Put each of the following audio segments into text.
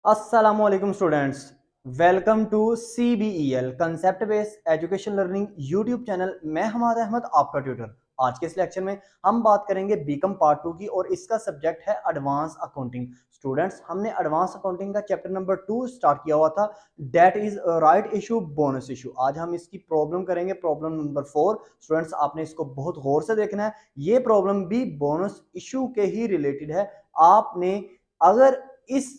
अस्सलामुअलैकुम students, welcome to CBEL concept based education learning YouTube channel. मैं हमाद अहमद, आपका tutor. आज के इस लेक्चर में हम बात करेंगे बीकॉम पार्ट 2 की और इसका सब्जेक्ट है एडवांस अकाउंटिंग। स्टूडेंट्स, हमने एडवांस अकाउंटिंग का चैप्टर नंबर 2 स्टार्ट किया हुआ था, that is right issue bonus issue. आज हम इसकी प्रॉब्लम करेंगे, प्रॉब्लम नंबर 4। स्टूडेंट्स, आपने इसको बहुत गौर से देखना है, ये प्रॉब्लम भी बोनस इशू के ही रिलेटेड है। आपने अगर इस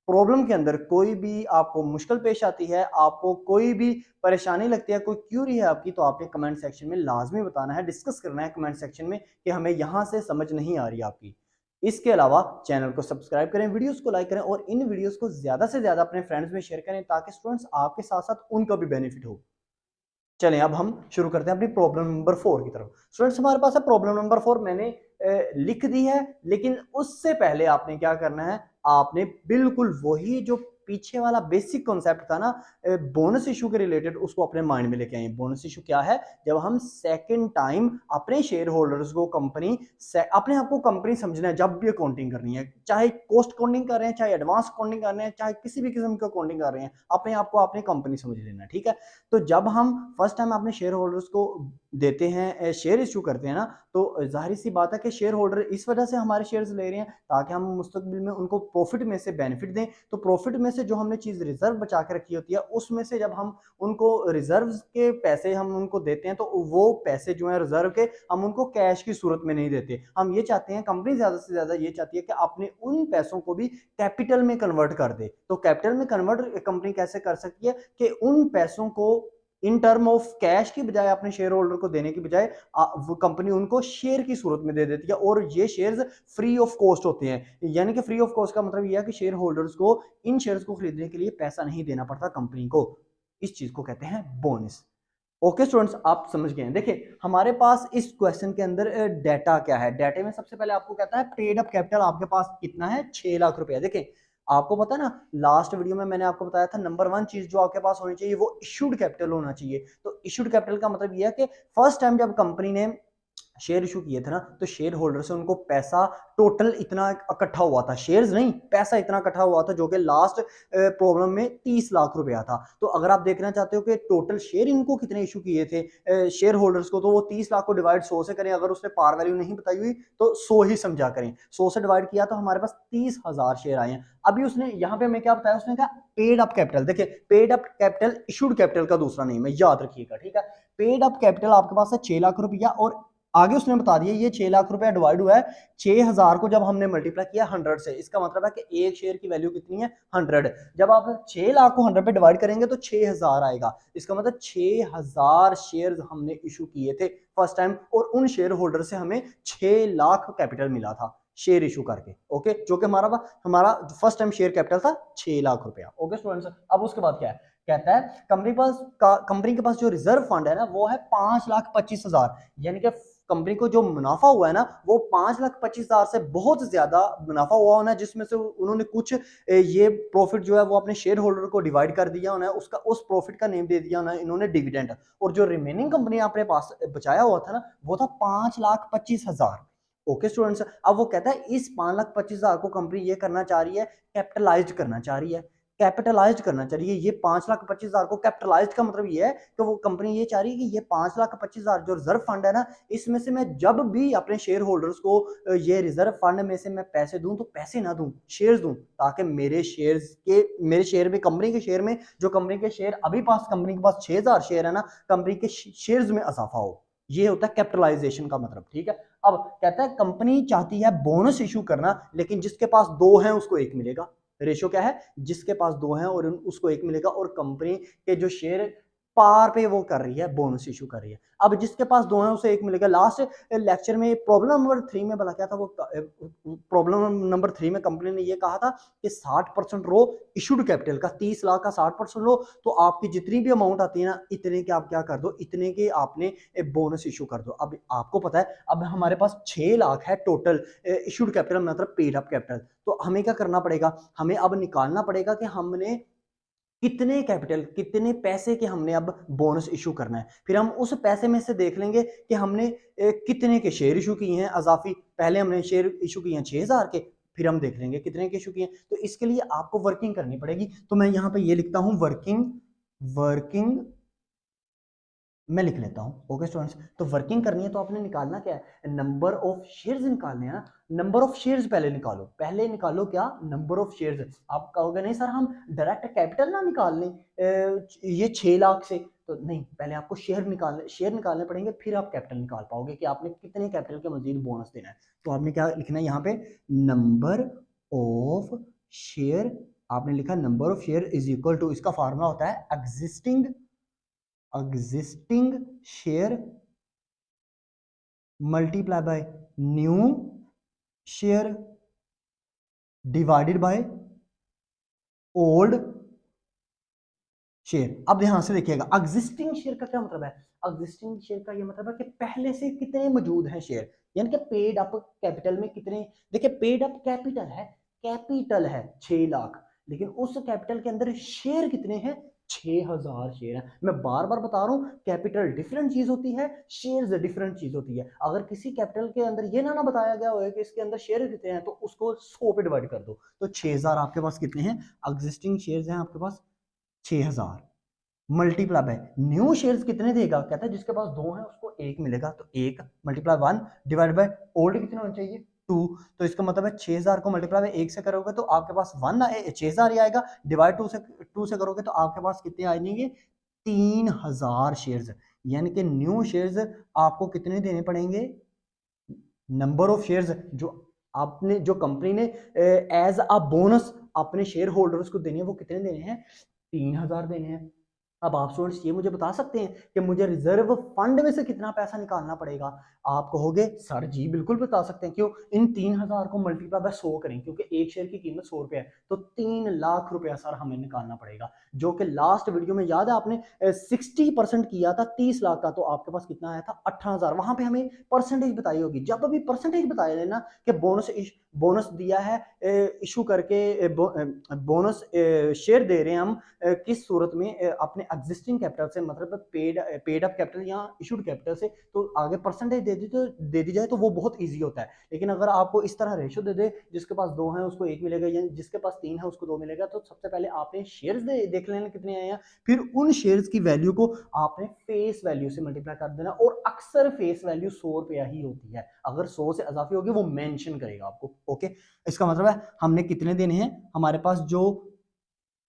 प्रॉब्लम के अंदर कोई भी आपको मुश्किल पेश आती है, आपको कोई भी परेशानी लगती है, कोई क्यूरी है आपकी, तो आपने कमेंट सेक्शन में लाजमी बताना है, डिस्कस करना है कमेंट सेक्शन में कि हमें यहाँ से समझ नहीं आ रही आपकी। इसके अलावा चैनल को सब्सक्राइब करें, वीडियोस को लाइक करें और इन वीडियोस को ज्यादा से ज्यादा अपने फ्रेंड्स में शेयर करें ताकि स्टूडेंट्स आपके साथ साथ उनका भी बेनिफिट हो। चलें, अब हम शुरू करते हैं अपनी प्रॉब्लम नंबर 4 की तरफ। स्टूडेंट्स, हमारे पास है प्रॉब्लम नंबर 4। मैंने लिख दी है, लेकिन उससे पहले आपने क्या करना है, आपने बिल्कुल वही जो पीछे वाला बेसिक कॉन्सेप्ट था ना बोनस इशू के रिलेटेड, उसको अपने माइंड में लेके आए। बोनस इशू क्या है? जब हम सेकंड टाइम अपने शेयर होल्डर्स को कंपनी अपने आप को कंपनी समझना है, जब भी अकाउंटिंग करनी है, चाहे कॉस्ट अकाउंटिंग कर रहे हैं, चाहे एडवांस अकाउंटिंग कर रहे हैं, चाहे किसी भी किस्म की अकाउंटिंग कर रहे हैं, अपने आप को अपनी कंपनी समझ लेना है। ठीक है, तो जब हम फर्स्ट टाइम अपने शेयर होल्डर्स को देते हैं, शेयर इशू करते हैं ना, तो जाहिर सी बात है कि शेयर होल्डर इस वजह से हमारे शेयर्स ले रहे हैं ताकि हम मुस्तकबिल में उनको प्रॉफिट में से बेनिफिट दें। तो प्रॉफिट में से जो हमने चीज रिजर्व बचा के रखी होती है, उसमें से जब हम उनको रिजर्व के पैसे हम उनको देते हैं, तो वो पैसे जो है रिजर्व के, हम उनको कैश की सूरत में नहीं देते। हम ये चाहते हैं, कंपनी ज्यादा से ज्यादा ये चाहती है कि अपने उन पैसों को भी कैपिटल में कन्वर्ट कर दे। तो कैपिटल में कन्वर्ट कंपनी कैसे कर सकती है कि उन पैसों को इन टर्म ऑफ कैश की बजाय, अपने शेयर होल्डर को देने की बजाय, वो कंपनी उनको शेयर की सूरत में दे देती है और ये शेयर्स फ्री ऑफ कॉस्ट होते हैं। यानी कि फ्री ऑफ कॉस्ट का मतलब यह है कि शेयर होल्डर्स को इन शेयर्स को खरीदने के लिए पैसा नहीं देना पड़ता कंपनी को। इस चीज को कहते हैं बोनस। ओके स्टूडेंट्स, आप समझ गए हैं। देखिए, हमारे पास इस क्वेश्चन के अंदर डाटा क्या है। डाटा में सबसे पहले आपको कहता है पेड अप कैपिटल आपके पास कितना है, 6 लाख रुपया। देखिए, आपको पता है ना, लास्ट वीडियो में मैंने आपको बताया था नंबर 1 चीज जो आपके पास होनी चाहिए वो इशूड कैपिटल होना चाहिए। तो इशूड कैपिटल का मतलब यह है कि फर्स्ट टाइम जब कंपनी ने शेयर इशू किए थे ना, तो शेयर होल्डर से उनको पैसा टोटल इतना इकट्ठा हुआ था, शेयर्स नहीं, पैसा इतना इकट्ठा हुआ था, जो कि लास्ट प्रॉब्लम में 30 लाख रुपया था। तो अगर आप देखना चाहते हो कि टोटल शेयर इनको कितने इशू किए थे शेयर होल्डर्स को, तो वो 30 लाख को डिवाइड 100 से करें। अगर उसने पार वैल्यू नहीं बताई हुई तो 100 ही समझा करें। 100 से डिवाइड किया तो हमारे पास 30,000 शेयर आए हैं। अभी उसने यहाँ पे हमें क्या बताया, उसने कहा पेड अप कैपिटल। देखिए, paid up capital issued capital का दूसरा नेम है, याद रखिएगा। ठीक है, पेड अप कैपिटल आपके पास है 6 लाख रुपया, और आगे उसने बता दिया ये 6 लाख रुपया डिवाइड हुआ है 6,000 को जब हमने मल्टीप्लाई किया 100 से। इसका मतलब है कि एक शेयर की वैल्यू कितनी है, 100। जब आप 6 लाख को 100 पे डिवाइड करेंगे तो 6,000 आएगा। इसका मतलब 6,000 शेयर हमने इशू किए थे फर्स्ट टाइम, और उन शेयर होल्डर से हमें 6 लाख कैपिटल मिला था शेयर इशू करके। ओके, जो कि हमारा फर्स्ट टाइम शेयर कैपिटल था 6 लाख रुपया। ओके स्टूडेंट्स, अब उसके बाद क्या है, कहता है कंपनी के पास जो रिजर्व फंड है ना, वो है 5,25,000। यानी कि कंपनी को जो मुनाफा हुआ है ना, वो 5,25,000 से बहुत ज्यादा मुनाफा हुआ होना है, जिसमें से उन्होंने कुछ ये प्रॉफिट जो है वो अपने शेयर होल्डर को डिवाइड कर दिया होना है, उसका उस प्रॉफिट का नेम दे दिया होना है इन्होंने डिविडेंड। और जो रिमेनिंग कंपनी अपने पास बचाया हुआ था ना, वो था 5,25,000। ओके स्टूडेंट्स, अब वो कहता है इस 5,25,000 को कंपनी ये करना चाह रही है, कैपिटलाइज करना चाह रही है। कैपिटलाइज करना चाहिए, ये 5,25,000 को कैपिटलाइज का मतलब ये है कि वो कंपनी ये चाह रही है कि ये 5,25,000 जो रिजर्व फंड है ना, इसमें से मैं जब भी अपने शेयर होल्डर्स को ये रिजर्व फंड में से मैं पैसे दूं, तो पैसे ना दूं, शेयर्स दूं, ताकि मेरे शेयर में, कंपनी के शेयर में, जो कंपनी के शेयर अभी पास कंपनी के पास 6,000 शेयर है ना, कंपनी के शेयर्स में इजाफा हो। ये होता है कैपिटलाइजेशन का मतलब। ठीक है, अब कहता है कंपनी चाहती है बोनस इशू करना, लेकिन जिसके पास 2 हैं उसको 1 मिलेगा। रेशियो क्या है, जिसके पास 2 हैं और उसको 1 मिलेगा, और कंपनी के जो शेयर पार पे वो कर रही है, बोनस इशू कर रही है। अब जिसके पास 2 हैं उसे 1 मिलेगा। लास्ट लेक्चर में प्रॉब्लम नंबर 3 में बोला क्या था, वो प्रॉब्लम नंबर 3 में कंपनी ने ये कहा था कि 60% रो इशूड कैपिटल का, 30 लाख का 60% लो, तो आपकी जितनी भी अमाउंट आती है ना, इतने के आप क्या कर दो, इतने के आपने बोनस इशू कर दो। अब आपको पता है, अब हमारे पास 6 लाख है टोटल इशूड कैपिटल, मतलब पेड अप कैपिटल। तो हमें क्या करना पड़ेगा, हमें अब निकालना पड़ेगा कि हमने कितने कैपिटल, कितने पैसे के हमने अब बोनस इशू करना है। फिर हम उस पैसे में से देख लेंगे कि हमने कितने के शेयर इशू किए हैं अजाफी। पहले हमने शेयर इशू किए हैं 6,000 के, फिर हम देख लेंगे कितने के इशू किए। तो इसके लिए आपको वर्किंग करनी पड़ेगी। तो मैं यहाँ पे ये लिखता हूँ वर्किंग मैं लिख लेता हूँ। ओके स्टूडेंट्स, तो वर्किंग करनी है तो आपने निकालना क्या है, नंबर ऑफ शेयर्स निकालने हैं ना। नंबर ऑफ शेयर्स पहले निकालो, क्या, नंबर ऑफ शेयर्स। आप कहोगे नहीं सर हम डायरेक्ट कैपिटल ना निकाल लें ये 6 लाख से, तो नहीं, पहले आपको शेयर निकालने पड़ेंगे, फिर आप कैपिटल निकाल पाओगे कि आपने कितने कैपिटल के मजीद बोनस देना है। तो आपने क्या लिखना है यहाँ पे, नंबर ऑफ शेयर। आपने लिखा number of share is equal to, इसका फॉर्मूला होता है existing share multiply by new share divided by old share. अब ध्यान से देखिएगा, एग्जिस्टिंग शेयर का क्या मतलब है, एग्जिस्टिंग शेयर का ये मतलब है कि पहले से कितने मौजूद हैं शेयर, यानी कि पेड अप कैपिटल में कितने। देखिए पेड अप कैपिटल है 6 लाख, लेकिन उस कैपिटल के अंदर शेयर कितने हैं, 6000 शेयर है। मैं बार बार बता रहा हूं, कैपिटल डिफरेंट चीज होती है, शेयर्स डिफरेंट चीज होती है। अगर किसी कैपिटल के अंदर ये ना बताया गया हो कि इसके अंदर शेयर कितने हैं, तो उसको 100 पे डिवाइड कर दो, तो 6000 आपके पास कितने हैं, एग्जिस्टिंग शेयर्स हैं आपके पास 6000 मल्टीप्लाई बाय न्यू शेयर्स कितने देगा, कहता है जिसके पास 2 है उसको 1 मिलेगा, तो 1 मल्टीप्लाई 1 डिवाइड बाय ओल्ड कितने होने चाहिए 2। तो इसका मतलब है 6000 को मल्टीप्लाई बाय 1 से करोगे तो आपके पास 6000 ही आएगा, डिवाइड 2 से करोगे तो आपके पास कितने आ जाएंगे 3000 शेयर्स। यानी कि न्यू शेयर्स आपको कितने देने पड़ेंगे, नंबर ऑफ शेयर्स जो कंपनी ने एज अ बोनस अपने शेयर होल्डर्स को देने हैं, वो कितने देने हैं, 3000 देने हैं। अब आप स्टूडेंट्स ये मुझे बता सकते हैं कि मुझे रिजर्व फंड में से कितना पैसा निकालना पड़ेगा। आप कहोगे सर जी बिल्कुल बता सकते हैं, क्यों, इन 3000 को मल्टीप्लाई बाय 100 करें, क्योंकि एक शेयर की कीमत 100 रुपया है, तो 3 लाख रुपया सर हमें निकालना पड़ेगा, जो कि लास्ट वीडियो में याद है आपने 60% किया था 30 लाख का, तो आपके पास कितना आया था 18,000। वहां पे हमें परसेंटेज बताई होगी, जब अभी परसेंटेज बताया लेना कि बोनस दिया है इशू करके, बोनस शेयर दे रहे हैं हम किस सूरत में, अपने एग्जिस्टिंग कैपिटल से, मतलब पेड अप कैपिटल या इशूड कैपिटल से, तो आगे परसेंटेज दे दी जाए तो वो बहुत इजी होता है। लेकिन अगर आपको इस तरह रेशो दे दे, जिसके पास 2 है उसको 1 मिलेगा, या जिसके पास 3 है उसको 2 मिलेगा, तो सबसे पहले आपने शेयर्स देख लेना कितने आए हैं, फिर उन शेयर्स की वैल्यू को आपने फेस वैल्यू से मल्टीप्लाई कर देना, और अक्सर फेस वैल्यू 100 रुपया ही होती है, अगर 100 से इजाफी होगी वो मेंशन करेगा आपको। ओके, इसका मतलब है हमने कितने देने हैं, हमारे पास जो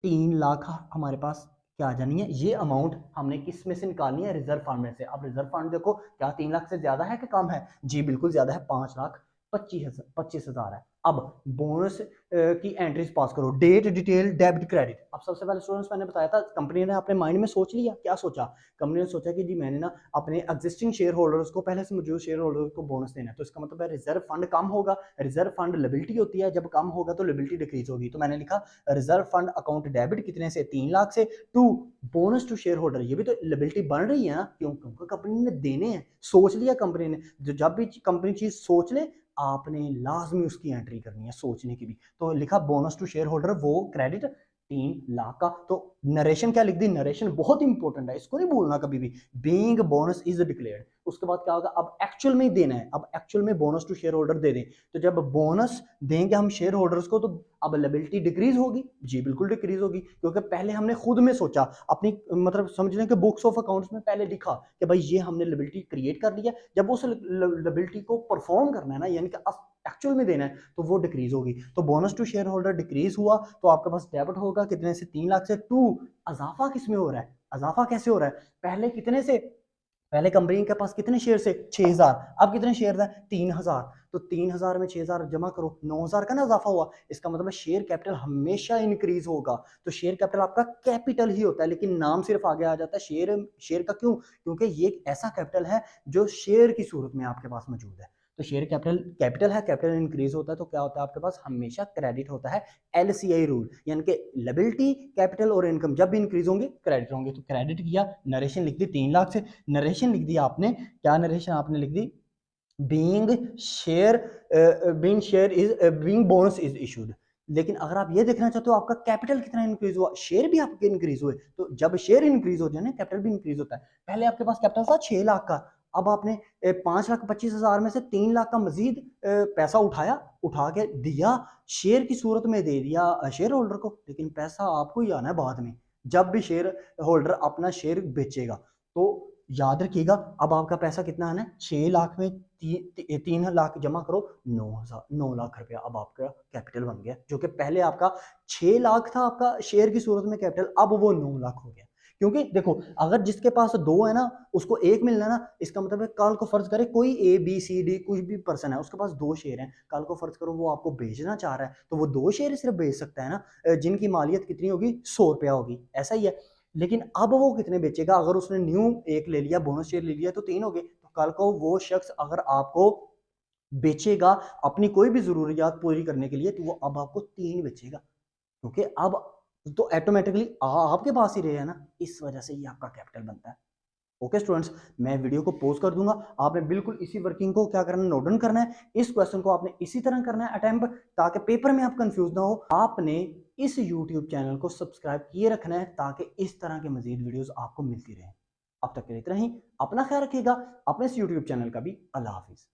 3 लाख हमारे पास क्या आ जानी है, ये अमाउंट हमने किस में से निकालनी है, रिजर्व फंड में से। अब रिजर्व फंड देखो क्या 3 लाख से ज्यादा है कि कम है, जी बिल्कुल ज्यादा है, 5,25,000 है। अब बोनस की एंट्रीज पास करो, डेट डिटेल डेबिट क्रेडिट। अब सबसे पहले स्टूडेंट्स मैंने बताया था, कंपनी ने अपने माइंड में सोच लिया, क्या सोचा, कंपनी ने सोचा कि जी मैंने ना अपने एग्जिस्टिंग शेयर होल्डर्स को, पहले से मौजूद शेयर होल्डर्स को बोनस देना है, तो इसका मतलब है रिजर्व फंड कम होगा। रिजर्व फंड लिबिलिटी होती है, जब कम होगा तो लिबिलिटी डिक्रीज होगी, तो मैंने लिखा रिजर्व फंड अकाउंट डेबिट कितने से, 3 लाख से, to bonus to share holder, ये भी तो लिबिलिटी बढ़ रही है ना, क्योंकि कंपनी ने देने हैं, सोच लिया कंपनी ने। जब भी कंपनी चीज सोच ले आपने लाजमी उसकी एंट्री करनी है, सोचने की भी। तो लिखा बोनस टू शेयर होल्डर, वो क्रेडिट 3 लाख का। तो नरेशन क्या लिख दी, नरेशन बहुत इंपॉर्टेंट है, इसको नहीं भूलना कभी भी, बीइंग बोनस इज डिक्लेयर्ड। उसके बाद क्या होगा, अब एक्चुअल में ही देना है, अब एक्चुअल में बोनस टू शेयर होल्डर दे दें, तो जब बोनस देंगे हम शेयर होल्डर्स को, तो अब लिबिलिटी डिक्रीज होगी, जी बिल्कुल डिक्रीज होगी, क्योंकि पहले हमने खुद में सोचा, अपनी मतलब समझ लें कि बुक्स ऑफ अकाउंट्स में पहले लिखा कि भाई ये हमने लिबिलिटी क्रिएट कर लिया, जब उस लिबिलिटी को परफॉर्म करना है ना, यानी कि एक्चुअल में देना है, तो वो डिक्रीज होगी। तो bonus to share holder decrease हुआ, तो आपके पास डेबिट होगा कितने से, 3 लाख से, टू अजाफा किसमें हो रहा है, अजाफा कैसे हो रहा है, पहले कितने से, पहले कंपनी के पास कितने शेयर से, 6000, अब कितने शेयर है, 3000, तो 3000 में 6000 जमा करो, 9000 का ना इजाफा हुआ, इसका मतलब है शेयर कैपिटल हमेशा इंक्रीज होगा। तो शेयर कैपिटल आपका कैपिटल ही होता है, लेकिन नाम सिर्फ आगे आ जाता है शेयर का, क्यों, क्योंकि ये एक ऐसा कैपिटल है जो शेयर की सूरत में आपके पास मौजूद है। तो शेयर कैपिटल है, कैपिटल इंक्रीज होता है, तो क्या होता है आपके पास हमेशा क्रेडिट होता है, एलसीआई रूल, यानी कि लिबिलिटी कैपिटल और इनकम जब भी इंक्रीज होंगे क्रेडिट होंगे। तो क्रेडिट किया, नरेशन लिख दी 3 लाख से, नरेशन लिख दी आपने, क्या नरेशन आपने लिख दी, being share being bonus is issued. लेकिन अगर आप ये देखना चाहते हो आपका कैपिटल कितना इंक्रीज हुआ, शेयर भी आपके इंक्रीज हुए, तो जब शेयर इंक्रीज हो जाए ना कैपिटल भी इंक्रीज होता है। पहले आपके पास कैपिटल था 6 लाख का, अब आपने 5,25,000 में से 3 लाख का मजीद पैसा उठा के दिया, शेयर की सूरत में दे दिया शेयर होल्डर को, लेकिन पैसा आपको ही आना है बाद में, जब भी शेयर होल्डर अपना शेयर बेचेगा। तो याद रखिएगा, अब आपका पैसा कितना आना है, 6 लाख में 3 लाख जमा करो, 9 लाख रुपया अब आपका कैपिटल बन गया, जो कि पहले आपका 6 लाख था आपका शेयर की सूरत में कैपिटल, अब वो 9 लाख हो गया। क्योंकि देखो, अगर जिसके पास दो है ना, उसको एक मिलना ना, इसका मतलब है कल को फर्ज करे कोई ABCD कुछ भी पर्सन है, उसके पास 2 शेयर हैं, कल को फर्ज करो वो आपको बेचना चाह रहा है, तो वो 2 शेयर सिर्फ बेच सकता है ना, जिनकी मालियत कितनी होगी, 100 रुपया होगी, ऐसा ही है। लेकिन अब वो कितने बेचेगा, अगर उसने न्यू एक ले लिया, बोनस शेयर ले लिया, तो 3 हो गए, तो कल को वो शख्स अगर आपको बेचेगा अपनी कोई भी जरूरियात पूरी करने के लिए, तो वो अब आपको 3 बेचेगा, क्योंकि अब तो ऑटोमेटिकली आपके पास ही रहेगा ना, इस वजह से ये आपका कैपिटल बनता है। ओके स्टूडेंट्स, मैं वीडियो को पॉज कर दूंगा, आपने बिल्कुल इसी वर्किंग को क्या करना है, नोट डाउन करना है, इस क्वेश्चन को आपने इसी तरह करना है अटेम्प्ट, ताकि पेपर में आप कंफ्यूज ना हो। आपने इस यूट्यूब चैनल को सब्सक्राइब किए रखना है, ताकि इस तरह के मजीद वीडियोस आपको मिलती रहे। अब तक के लिए इतना ही, अपना ख्याल रखिएगा, अपने इस यूट्यूब चैनल का भी। अल्लाह हाफिज।